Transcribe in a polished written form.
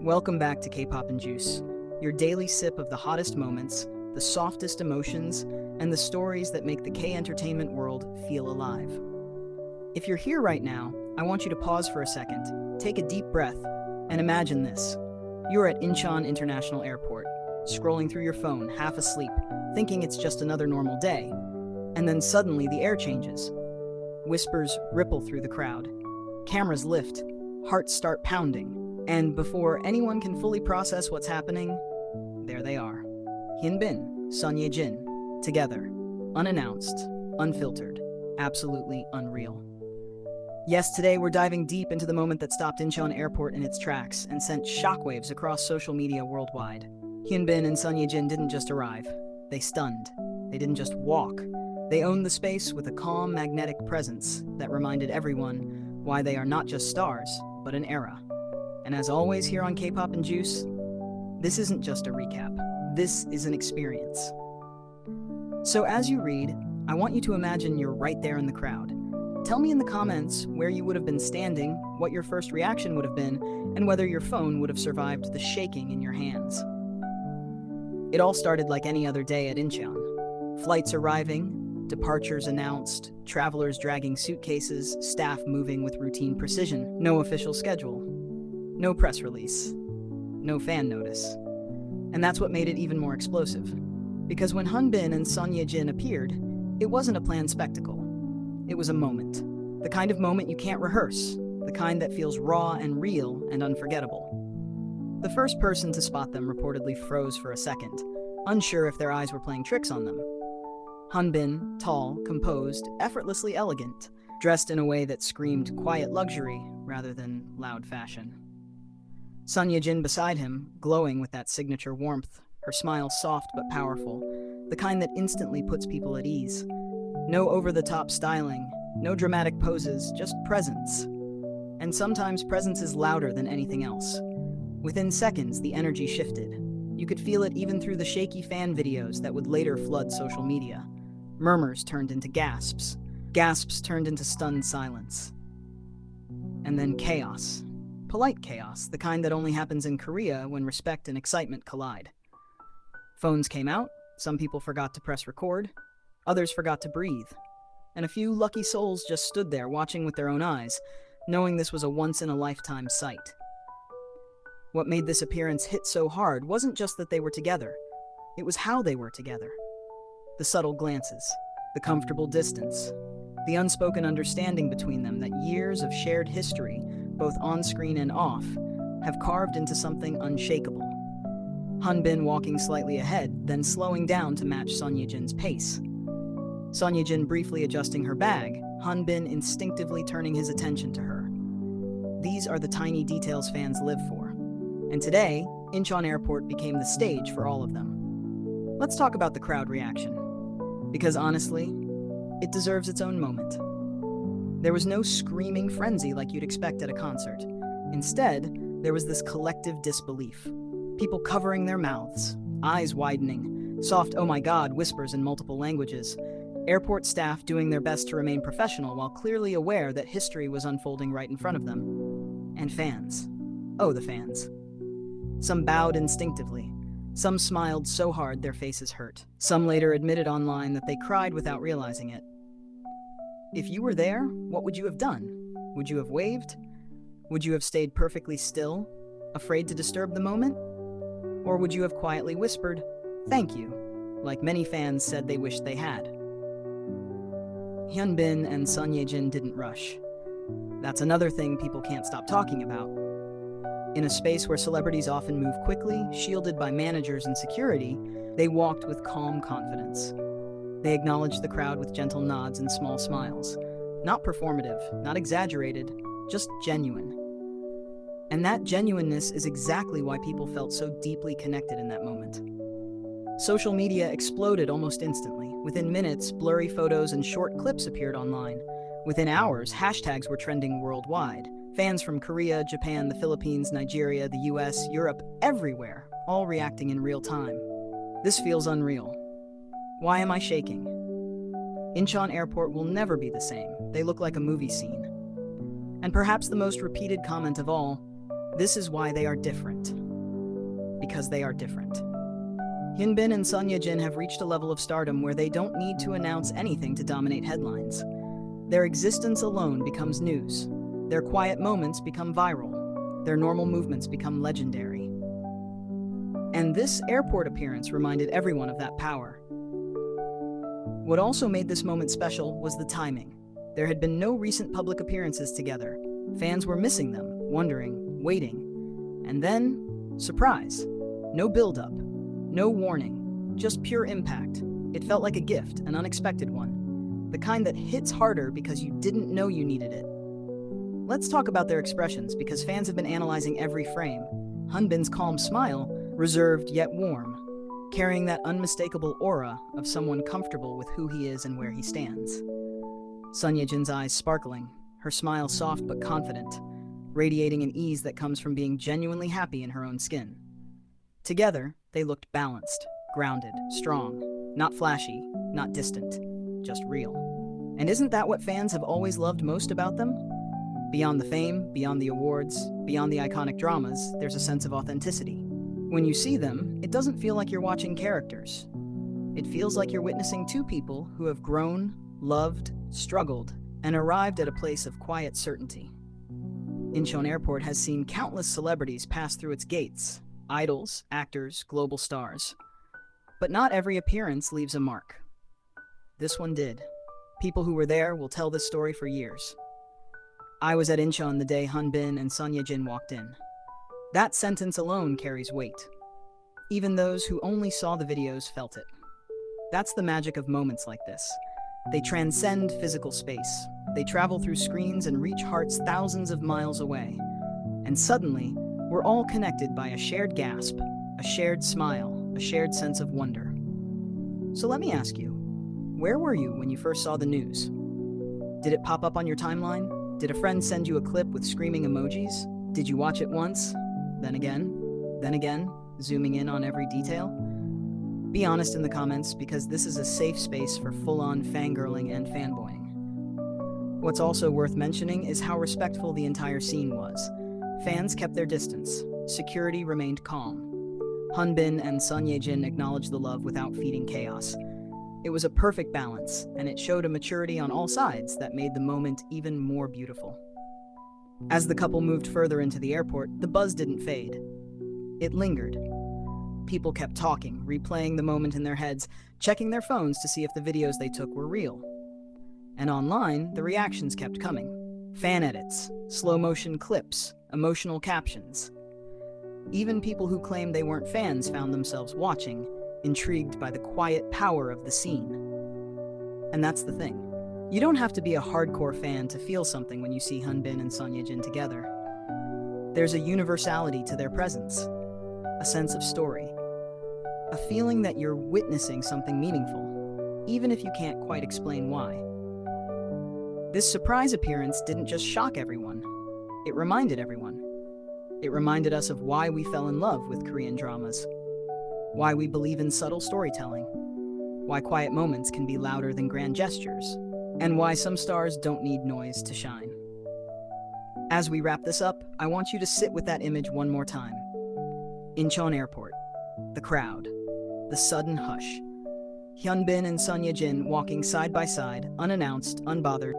Welcome back to K-pop and Juice, your daily sip of the hottest moments, the softest emotions, and the stories that make the K-entertainment world feel alive. If you're here right now, I want you to pause for a second, take a deep breath, and imagine this. You're at Incheon International Airport, scrolling through your phone, half asleep, thinking it's just another normal day, and then suddenly the air changes. Whispers ripple through the crowd. Cameras lift, hearts start pounding, and before anyone can fully process what's happening, there they are. Hyun, Son Ye-jin, together, unannounced, unfiltered, absolutely unreal. Yes, today we're diving deep into the moment that stopped Incheon Airport in its tracks and sent shockwaves across social media worldwide. Hyun and Son Ye-jin didn't just arrive, they stunned. They didn't just walk. They owned the space with a calm, magnetic presence that reminded everyone why they are not just stars, but an era. And as always here on K-pop and Juice, this isn't just a recap. This is an experience. So as you read, I want you to imagine you're right there in the crowd. Tell me in the comments where you would have been standing, what your first reaction would have been, and whether your phone would have survived the shaking in your hands. It all started like any other day at Incheon. Flights arriving, departures announced, travelers dragging suitcases, staff moving with routine precision. No official schedule, no press release, no fan notice. And that's what made it even more explosive. Because when Hyun and Son Ye-jin appeared, it wasn't a planned spectacle. It was a moment. The kind of moment you can't rehearse, the kind that feels raw and real and unforgettable. The first person to spot them reportedly froze for a second, unsure if their eyes were playing tricks on them. Hyun, tall, composed, effortlessly elegant, dressed in a way that screamed quiet luxury rather than loud fashion. Son Ye-jin beside him, glowing with that signature warmth, her smile soft but powerful, the kind that instantly puts people at ease. No over-the-top styling, no dramatic poses, just presence. And sometimes presence is louder than anything else. Within seconds, the energy shifted. You could feel it even through the shaky fan videos that would later flood social media. Murmurs turned into gasps. Gasps turned into stunned silence. And then chaos. Polite chaos, the kind that only happens in Korea when respect and excitement collide. Phones came out, some people forgot to press record, others forgot to breathe, and a few lucky souls just stood there watching with their own eyes, knowing this was a once-in-a-lifetime sight. What made this appearance hit so hard wasn't just that they were together, it was how they were together. The subtle glances, the comfortable distance, the unspoken understanding between them that years of shared history, both on-screen and off, have carved into something unshakable. Hyun walking slightly ahead, then slowing down to match Son Ye-jin's pace. Son Ye-jin briefly adjusting her bag, Hyun instinctively turning his attention to her. These are the tiny details fans live for. And today, Incheon Airport became the stage for all of them. Let's talk about the crowd reaction. Because honestly, it deserves its own moment. There was no screaming frenzy like you'd expect at a concert. Instead, there was this collective disbelief. People covering their mouths, eyes widening, soft "oh my god" whispers in multiple languages, airport staff doing their best to remain professional while clearly aware that history was unfolding right in front of them. And fans. Oh, the fans. Some bowed instinctively. Some smiled so hard their faces hurt. Some later admitted online that they cried without realizing it. If you were there, what would you have done? Would you have waved? Would you have stayed perfectly still, afraid to disturb the moment? Or would you have quietly whispered, "Thank you," like many fans said they wished they had? Hyun and Son Ye-jin didn't rush. That's another thing people can't stop talking about. In a space where celebrities often move quickly, shielded by managers and security, they walked with calm confidence. They acknowledged the crowd with gentle nods and small smiles. Not performative, not exaggerated, just genuine. And that genuineness is exactly why people felt so deeply connected in that moment. Social media exploded almost instantly. Within minutes, blurry photos and short clips appeared online. Within hours, hashtags were trending worldwide. Fans from Korea, Japan, the Philippines, Nigeria, the US, Europe, everywhere, all reacting in real time. This feels unreal. Why am I shaking? Incheon Airport will never be the same. They look like a movie scene. And perhaps the most repeated comment of all, This is why they are different. Because they are different. Hyun and Son Ye-jin have reached a level of stardom where they don't need to announce anything to dominate headlines. Their existence alone becomes news. Their quiet moments become viral. Their normal movements become legendary. And this airport appearance reminded everyone of that power. What also made this moment special was the timing. There had been no recent public appearances together. Fans were missing them, wondering, waiting. And then, surprise. No build-up, no warning, just pure impact. It felt like a gift, an unexpected one. The kind that hits harder because you didn't know you needed it. Let's talk about their expressions, because fans have been analyzing every frame. Hyunbin's calm smile, reserved yet warm, carrying that unmistakable aura of someone comfortable with who he is and where he stands. Son Ye-jin's eyes sparkling, her smile soft but confident, radiating an ease that comes from being genuinely happy in her own skin. Together, they looked balanced, grounded, strong, not flashy, not distant, just real. And isn't that what fans have always loved most about them? Beyond the fame, beyond the awards, beyond the iconic dramas, there's a sense of authenticity. When you see them, it doesn't feel like you're watching characters. It feels like you're witnessing two people who have grown, loved, struggled, and arrived at a place of quiet certainty. Incheon Airport has seen countless celebrities pass through its gates, idols, actors, global stars. But not every appearance leaves a mark. This one did. People who were there will tell this story for years. I was at Incheon the day Hyun and Son Ye-jin walked in. That sentence alone carries weight. Even those who only saw the videos felt it. That's the magic of moments like this. They transcend physical space. They travel through screens and reach hearts thousands of miles away. And suddenly, we're all connected by a shared gasp, a shared smile, a shared sense of wonder. So let me ask you, where were you when you first saw the news? Did it pop up on your timeline? Did a friend send you a clip with screaming emojis? Did you watch it once, then again, zooming in on every detail? Be honest in the comments, because this is a safe space for full-on fangirling and fanboying. What's also worth mentioning is how respectful the entire scene was. Fans kept their distance. Security remained calm. Hyun and Son Ye-jin acknowledged the love without feeding chaos. It was a perfect balance, and it showed a maturity on all sides that made the moment even more beautiful. As the couple moved further into the airport, the buzz didn't fade. It lingered. People kept talking, replaying the moment in their heads, checking their phones to see if the videos they took were real. And online, the reactions kept coming. Fan edits, slow-motion clips, emotional captions. Even people who claimed they weren't fans found themselves watching, intrigued by the quiet power of the scene. And that's the thing. You don't have to be a hardcore fan to feel something when you see Hyun and Son Ye-jin together. There's a universality to their presence, a sense of story, a feeling that you're witnessing something meaningful, even if you can't quite explain why. This surprise appearance didn't just shock everyone, it reminded everyone. It reminded us of why we fell in love with Korean dramas, why we believe in subtle storytelling, why quiet moments can be louder than grand gestures, and why some stars don't need noise to shine. As we wrap this up, I want you to sit with that image one more time. Incheon Airport, the crowd, the sudden hush. Hyun and Son Ye-jin walking side by side, unannounced, unbothered.